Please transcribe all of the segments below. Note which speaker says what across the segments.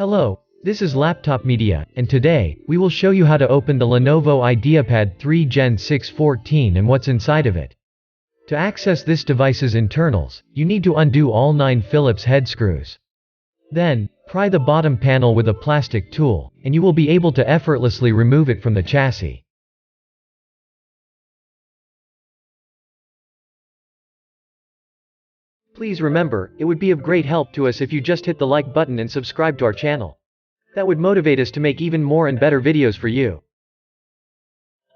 Speaker 1: Hello, this is Laptop Media, and today, we will show you how to open the Lenovo IdeaPad 3 Gen 6 14 and what's inside of it. To access this device's internals, you need to undo all 9 Phillips head screws. Then, pry the bottom panel with a plastic tool, and you will be able to effortlessly remove it from the chassis. Please remember, it would be of great help to us if you just hit the like button and subscribe to our channel. That would motivate us to make even more and better videos for you.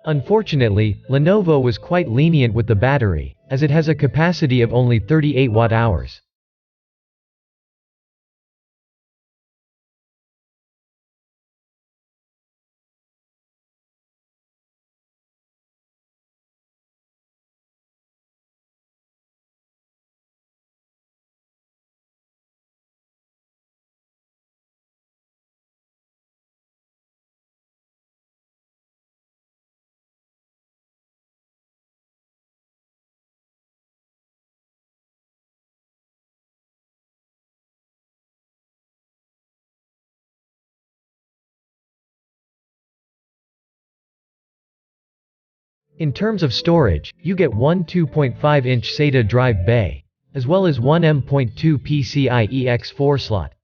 Speaker 1: Unfortunately, Lenovo was quite lenient with the battery, as it has a capacity of only 38 watt-hours. In terms of storage, you get one 2.5-inch SATA drive bay, as well as one M.2 PCIe X4 slot.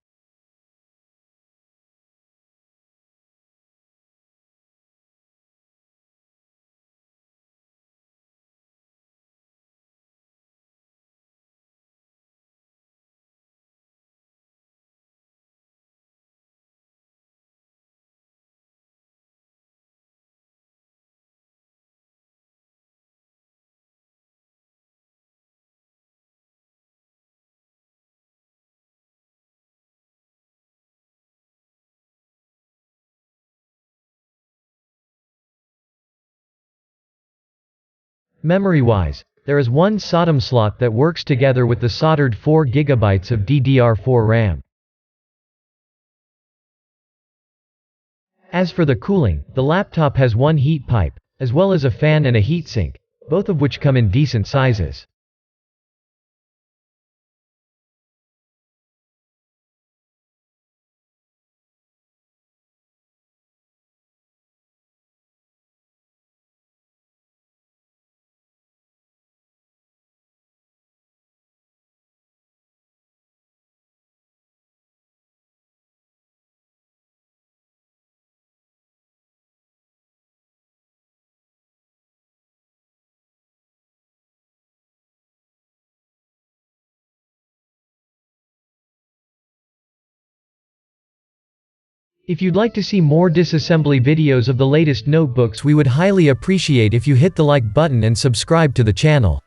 Speaker 1: Memory-wise, there is one SODIMM slot that works together with the soldered 4 GB of DDR4 RAM. As for the cooling, the laptop has one heat pipe, as well as a fan and a heatsink, both of which come in decent sizes. If you'd like to see more disassembly videos of the latest notebooks, we would highly appreciate if you hit the like button and subscribe to the channel.